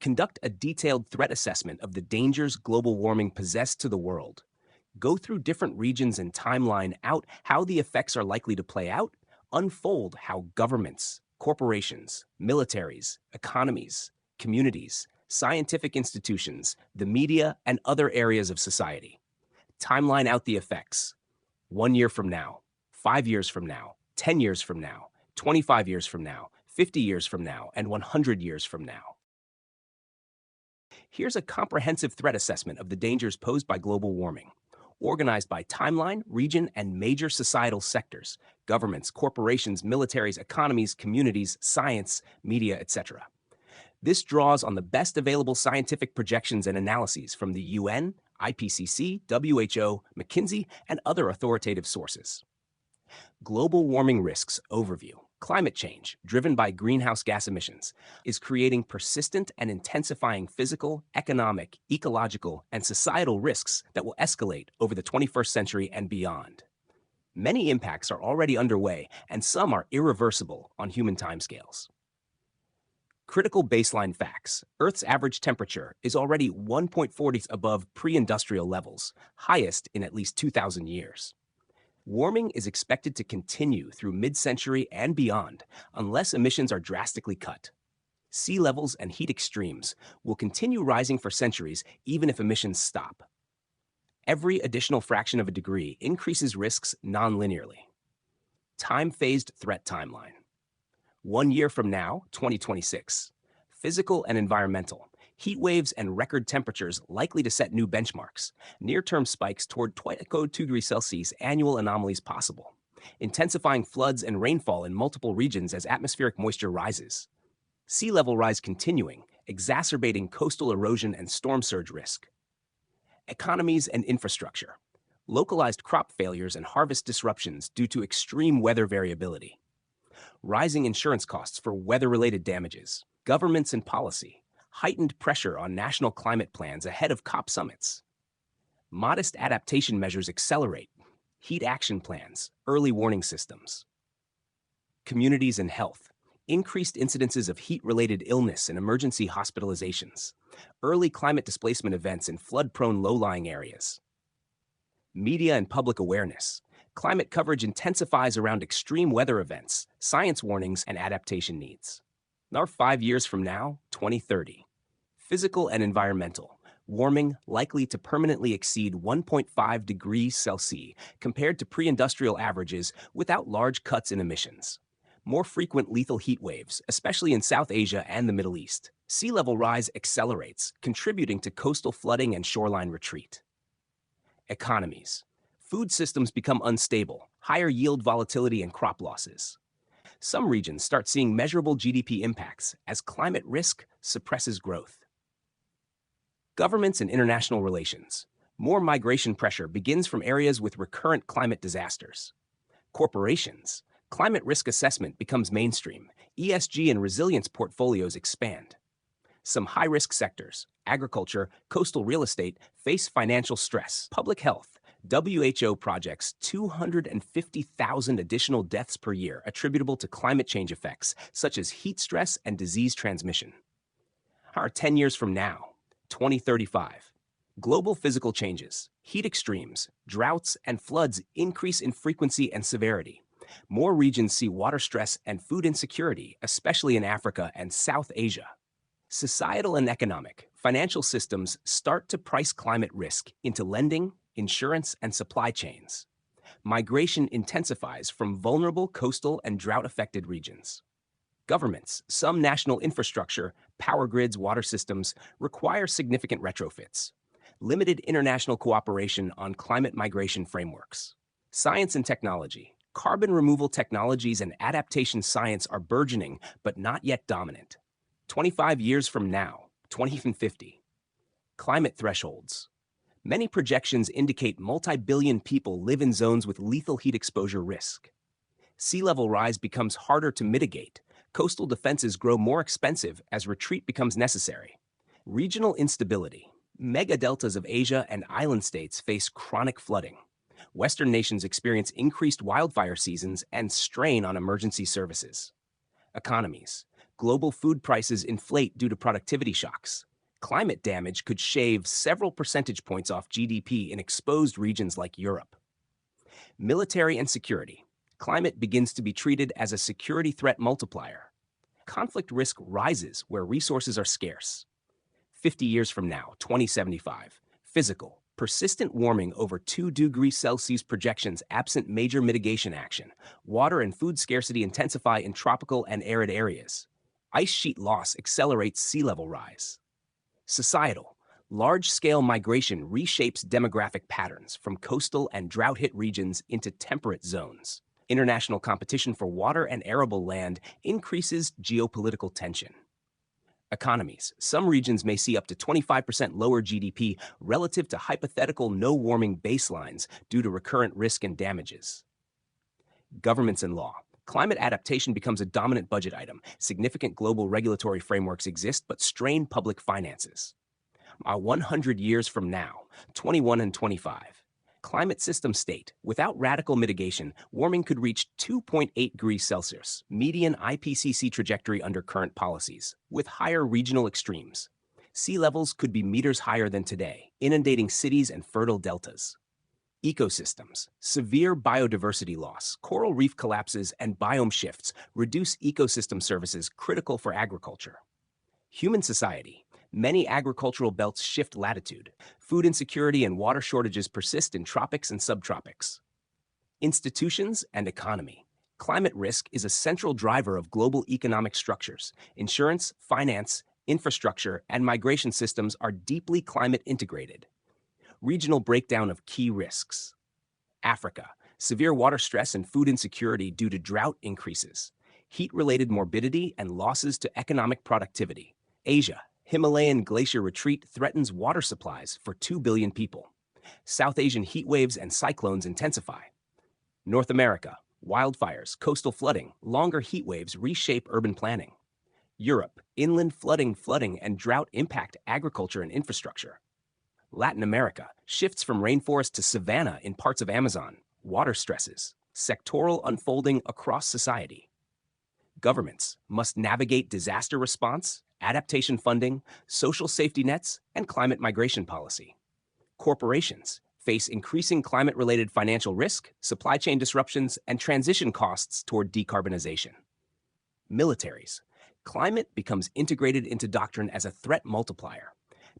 Conduct a detailed threat assessment of the dangers global warming possess to the world. Go through different regions and timeline out how the effects are likely to play out. Unfold how governments, corporations, militaries, economies, communities, scientific institutions, the media, and other areas of society. Timeline out the effects. 1 year from now, 5 years from now, 10 years from now, 25 years from now, 50 years from now, and 100 years from now. Here's a comprehensive threat assessment of the dangers posed by global warming, organized by timeline, region, and major societal sectors: governments, corporations, militaries, economies, communities, science, media, etc. This draws on the best available scientific projections and analyses from the UN, IPCC, WHO, McKinsey, and other authoritative sources. Global warming risks overview. Climate change, driven by greenhouse gas emissions, is creating persistent and intensifying physical, economic, ecological, and societal risks that will escalate over the 21st century and beyond. Many impacts are already underway, and some are irreversible on human timescales. Critical baseline facts. Earth's average temperature is already 1.4 above pre-industrial levels, highest in at least 2,000 years. Warming is expected to continue through mid-century and beyond unless emissions are drastically cut. Sea levels and heat extremes will continue rising for centuries even if emissions stop. Every additional fraction of a degree increases risks non-linearly. Time-phased threat timeline. 1 year from now, 2026. Physical and environmental. Heat waves and record temperatures likely to set new benchmarks. Near-term spikes toward 2 degrees Celsius annual anomalies possible. Intensifying floods and rainfall in multiple regions as atmospheric moisture rises. Sea level rise continuing, exacerbating coastal erosion and storm surge risk. Economies and infrastructure. Localized crop failures and harvest disruptions due to extreme weather variability. Rising insurance costs for weather-related damages. Governments and policy. Heightened pressure on national climate plans ahead of COP summits. Modest adaptation measures accelerate. Heat action plans, early warning systems. Communities and health. Increased incidences of heat-related illness and emergency hospitalizations. Early climate displacement events in flood-prone low-lying areas. Media and public awareness. Climate coverage intensifies around extreme weather events, science warnings, and adaptation needs. Our 5 years from now, 2030. Physical and environmental. Warming likely to permanently exceed 1.5 degrees Celsius compared to pre-industrial averages without large cuts in emissions. More frequent lethal heat waves, especially in South Asia and the Middle East. Sea level rise accelerates, contributing to coastal flooding and shoreline retreat. Economies. Food systems become unstable, higher yield volatility and crop losses. Some regions start seeing measurable GDP impacts as climate risk suppresses growth. Governments and international relations. More migration pressure begins from areas with recurrent climate disasters. Corporations. Climate risk assessment becomes mainstream. ESG and resilience portfolios expand. Some high-risk sectors, agriculture, coastal real estate, face financial stress. Public health. WHO projects 250,000 additional deaths per year attributable to climate change effects, such as heat stress and disease transmission. Our 10 years from now, 2035. Global physical changes, heat extremes, droughts, and floods increase in frequency and severity. More regions see water stress and food insecurity, especially in Africa and South Asia. Societal and economic, financial systems start to price climate risk into lending, insurance, and supply chains. Migration intensifies from vulnerable coastal and drought-affected regions. Governments, some national infrastructure, power grids, water systems, require significant retrofits. Limited international cooperation on climate migration frameworks. Science and technology. Carbon removal technologies and adaptation science are burgeoning, but not yet dominant. 25 years from now, 2050. Climate thresholds. Many projections indicate multi-billion people live in zones with lethal heat exposure risk. Sea level rise becomes harder to mitigate. Coastal defenses grow more expensive as retreat becomes necessary. Regional instability. Mega deltas of Asia and island states face chronic flooding. Western nations experience increased wildfire seasons and strain on emergency services. Economies. Global food prices inflate due to productivity shocks. Climate damage could shave several percentage points off GDP in exposed regions like Europe. Military and security. Climate begins to be treated as a security threat multiplier. Conflict risk rises where resources are scarce. 50 years from now, 2075, physical, persistent warming over 2 degrees Celsius projections absent major mitigation action. Water and food scarcity intensify in tropical and arid areas. Ice sheet loss accelerates sea level rise. Societal. Large-scale migration reshapes demographic patterns from coastal and drought-hit regions into temperate zones. International competition for water and arable land increases geopolitical tension. Economies. Some regions may see up to 25% lower GDP relative to hypothetical no-warming baselines due to recurrent risk and damages. Governments and law. Climate adaptation becomes a dominant budget item. Significant global regulatory frameworks exist but strain public finances. 100 years from now, 21 and 25. Climate system state. Without radical mitigation, warming could reach 2.8 degrees Celsius, median IPCC trajectory under current policies, with higher regional extremes. Sea levels could be meters higher than today, inundating cities and fertile deltas. Ecosystems. Severe biodiversity loss, coral reef collapses, and biome shifts reduce ecosystem services critical for agriculture. Human society. Many agricultural belts shift latitude. Food insecurity and water shortages persist in tropics and subtropics. Institutions and economy. Climate risk is a central driver of global economic structures. Insurance, finance, infrastructure, and migration systems are deeply climate integrated. Regional breakdown of key risks. Africa. Severe water stress and food insecurity due to drought increases. Heat-related morbidity and losses to economic productivity. Asia. Himalayan glacier retreat threatens water supplies for 2 billion people. South Asian heat waves and cyclones intensify. North America. Wildfires, coastal flooding, longer heat waves reshape urban planning. Europe. Inland flooding, and drought impact agriculture and infrastructure. Latin America. Shifts from rainforest to savanna in parts of Amazon. Water stresses. Sectoral unfolding across society. Governments must navigate disaster response, adaptation funding, social safety nets, and climate migration policy. Corporations face increasing climate-related financial risk, supply chain disruptions, and transition costs toward decarbonization. Militaries. Climate becomes integrated into doctrine as a threat multiplier.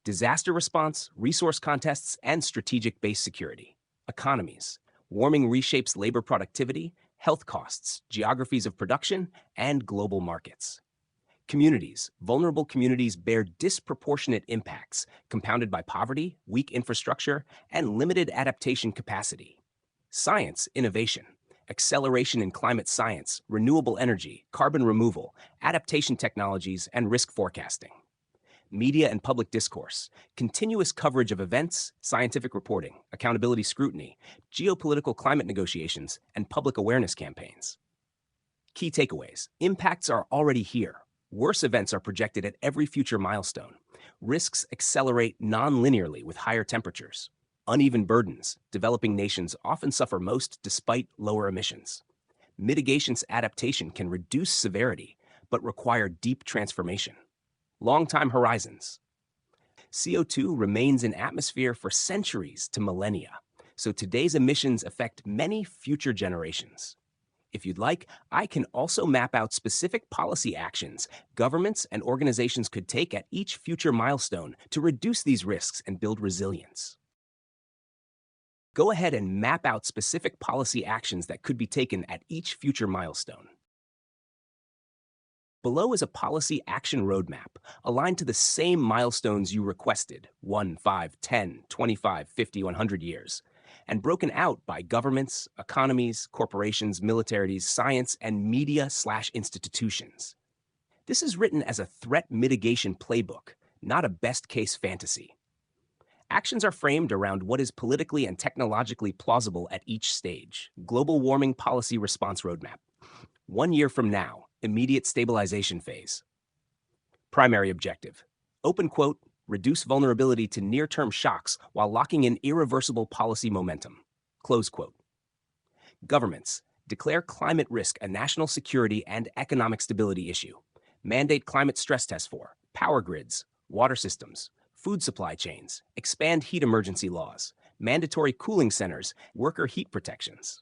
Disaster response, resource contests, and strategic base security. Economies. Warming reshapes labor productivity, health costs, geographies of production, and global markets. Communities. Vulnerable communities bear disproportionate impacts, compounded by poverty, weak infrastructure, and limited adaptation capacity. Science innovation. Acceleration in climate science, renewable energy, carbon removal, adaptation technologies, and risk forecasting. Media and public discourse. Continuous coverage of events, scientific reporting, accountability scrutiny, geopolitical climate negotiations, and public awareness campaigns. Key takeaways. Impacts are already here. Worse events are projected at every future milestone. Risks accelerate non-linearly with higher temperatures. Uneven burdens. Developing nations often suffer most despite lower emissions. Mitigation's adaptation can reduce severity, but require deep transformation. Long-time horizons. CO2 remains in atmosphere for centuries to millennia, so today's emissions affect many future generations. If you'd like, I can also map out specific policy actions governments and organizations could take at each future milestone to reduce these risks and build resilience. Go ahead and map out specific policy actions that could be taken at each future milestone. Below is a policy action roadmap aligned to the same milestones you requested 1, 5, 10, 25, 50, 100 years, and broken out by governments, economies, corporations, militaries, science, and media/institutions. This is written as a threat mitigation playbook, not a best-case fantasy. Actions are framed around what is politically and technologically plausible at each stage. Global Warming Policy Response Roadmap. 1 year from now, immediate stabilization phase. Primary objective. Open quote, reduce vulnerability to near-term shocks while locking in irreversible policy momentum. Close quote. Governments. Declare climate risk a national security and economic stability issue. Mandate climate stress tests for power grids, water systems, food supply chains, expand heat emergency laws, mandatory cooling centers, worker heat protections.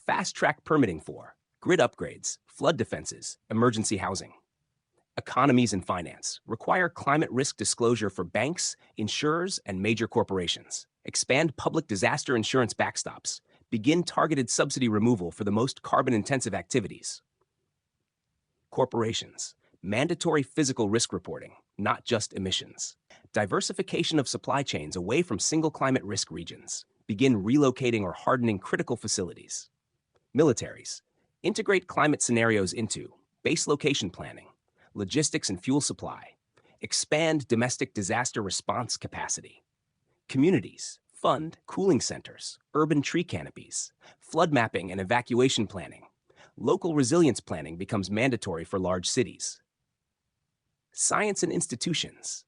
Fast-track permitting for grid upgrades, flood defenses, emergency housing. Economies and finance require climate risk disclosure for banks, insurers, and major corporations. Expand public disaster insurance backstops. Begin targeted subsidy removal for the most carbon-intensive activities. Corporations. Mandatory physical risk reporting, not just emissions. Diversification of supply chains away from single climate risk regions. Begin relocating or hardening critical facilities. Militaries. Integrate climate scenarios into base location planning, logistics and fuel supply. Expand domestic disaster response capacity. Communities. Fund cooling centers, urban tree canopies, flood mapping and evacuation planning. Local resilience planning becomes mandatory for large cities. Science and institutions.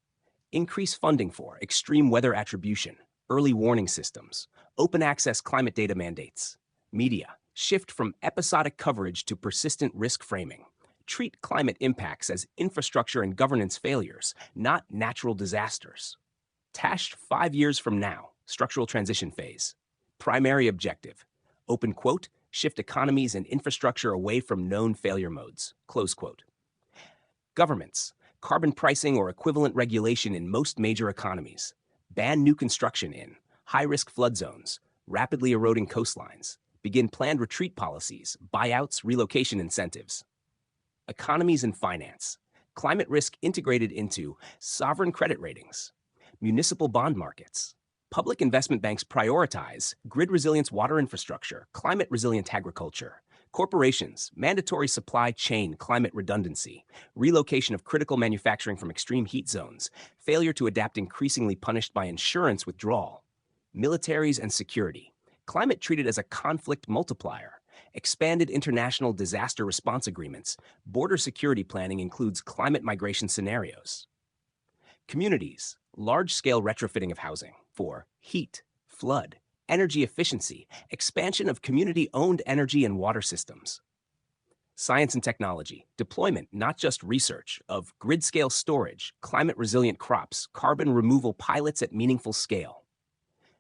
Increase funding for extreme weather attribution, early warning systems, open access climate data mandates. Media. Shift from episodic coverage to persistent risk framing. Treat climate impacts as infrastructure and governance failures, not natural disasters. TASH 5 years from now, structural transition phase. Primary objective. Open quote, shift economies and infrastructure away from known failure modes. Close quote. Governments. Carbon pricing or equivalent regulation in most major economies. Ban new construction in high-risk flood zones, rapidly eroding coastlines. Begin planned retreat policies, buyouts, relocation incentives. Economies and finance. Climate risk integrated into sovereign credit ratings. Municipal bond markets. Public investment banks prioritize grid resilience water infrastructure, climate resilient agriculture. Corporations, mandatory supply chain climate redundancy, relocation of critical manufacturing from extreme heat zones, failure to adapt increasingly punished by insurance withdrawal. Militaries and security, climate treated as a conflict multiplier. Expanded international disaster response agreements, border security planning includes climate migration scenarios. Communities, large-scale retrofitting of housing for heat, flood, energy efficiency, expansion of community-owned energy and water systems. Science and technology, deployment, not just research, of grid-scale storage, climate-resilient crops, carbon removal pilots at meaningful scale.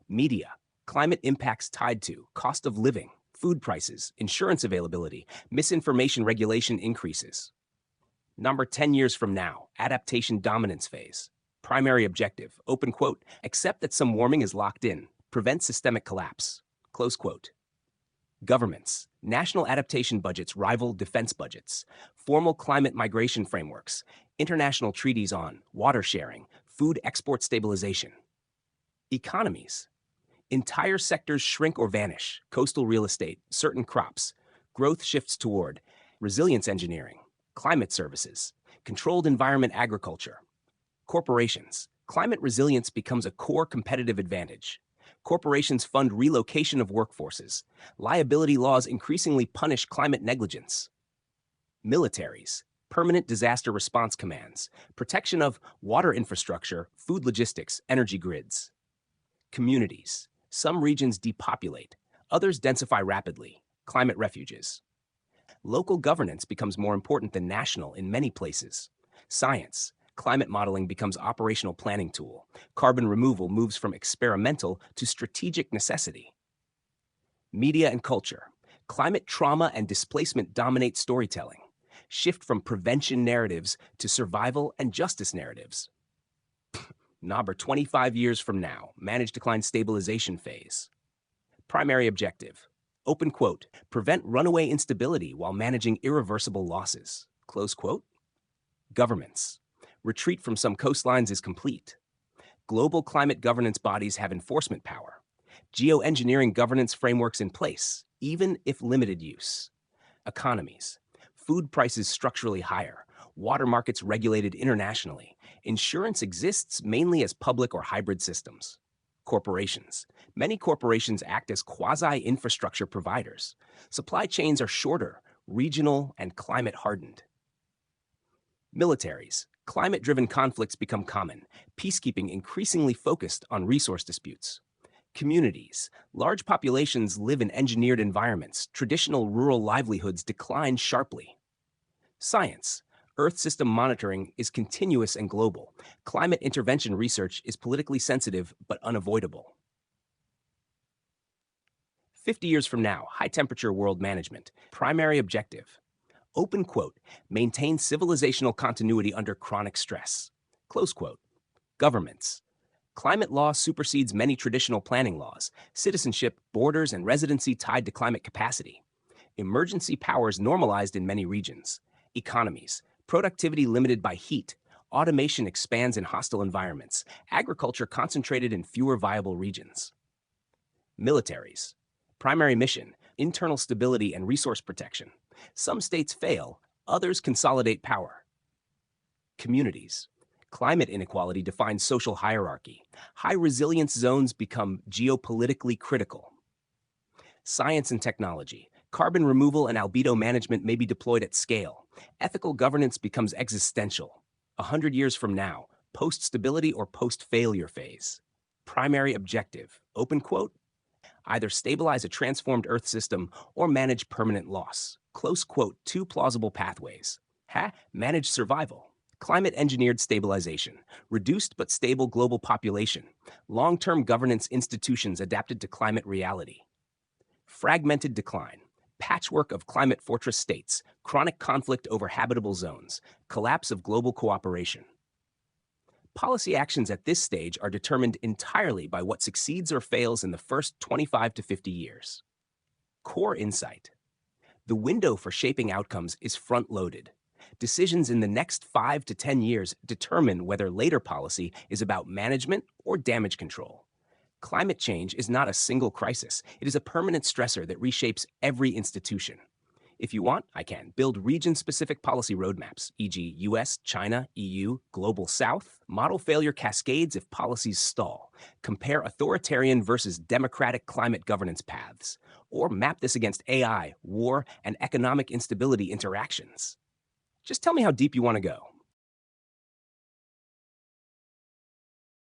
Media, climate impacts tied to cost of living, food prices, insurance availability, misinformation regulation increases. Number 10 years from now, adaptation dominance phase. Primary objective, open quote, accept that some warming is locked in, prevent systemic collapse, close quote. Governments, national adaptation budgets rival defense budgets, formal climate migration frameworks, international treaties on water sharing, food export stabilization. Economies, entire sectors shrink or vanish, coastal real estate, certain crops, growth shifts toward resilience engineering, climate services, controlled environment agriculture. Corporations, climate resilience becomes a core competitive advantage. Corporations fund relocation of workforces. Liability laws increasingly punish climate negligence. Militaries, permanent disaster response commands, protection of water infrastructure, food logistics, energy grids. Communities, some regions depopulate, others densify rapidly, climate refuges. Local governance becomes more important than national in many places. Science, climate modeling becomes operational planning tool. Carbon removal moves from experimental to strategic necessity. Media and culture. Climate trauma and displacement dominate storytelling. Shift from prevention narratives to survival and justice narratives. Number 25 years from now, manage decline stabilization phase. Primary objective, open quote, prevent runaway instability while managing irreversible losses, close quote. Governments, retreat from some coastlines is complete. Global climate governance bodies have enforcement power. Geoengineering governance frameworks in place, even if limited use. Economies, food prices structurally higher, water markets regulated internationally. Insurance exists mainly as public or hybrid systems. Corporations, many corporations act as quasi-infrastructure providers. Supply chains are shorter, regional, and climate hardened. Militaries, climate-driven conflicts become common, peacekeeping increasingly focused on resource disputes. Communities, large populations live in engineered environments, traditional rural livelihoods decline sharply. Science, Earth system monitoring is continuous and global. Climate intervention research is politically sensitive but unavoidable. 50 years from now, high temperature world management. Primary objective. Open quote, maintain civilizational continuity under chronic stress. Close quote. Governments. Climate law supersedes many traditional planning laws, citizenship, borders, and residency tied to climate capacity. Emergency powers normalized in many regions. Economies. Productivity limited by heat. Automation expands in hostile environments. Agriculture concentrated in fewer viable regions. Militaries. Primary mission, internal stability and resource protection. Some states fail, others consolidate power. Communities. Climate inequality defines social hierarchy. High resilience zones become geopolitically critical. Science and technology. Carbon removal and albedo management may be deployed at scale. Ethical governance becomes existential. 100 years from now, post-stability or post-failure phase. Primary objective, open quote, either stabilize a transformed Earth system or manage permanent loss. Close quote, two plausible pathways. Manage survival. Climate engineered stabilization, reduced but stable global population, long-term governance institutions adapted to climate reality. Fragmented decline, patchwork of climate fortress states, chronic conflict over habitable zones, collapse of global cooperation. Policy actions at this stage are determined entirely by what succeeds or fails in the first 25 to 50 years. Core insight. The window for shaping outcomes is front-loaded. Decisions in the next 5 to 10 years determine whether later policy is about management or damage control. Climate change is not a single crisis. It is a permanent stressor that reshapes every institution. If you want, I can build region-specific policy roadmaps, e.g. US, China, EU, Global South, model failure cascades if policies stall, compare authoritarian versus democratic climate governance paths, or map this against AI, war, and economic instability interactions. Just tell me how deep you want to go.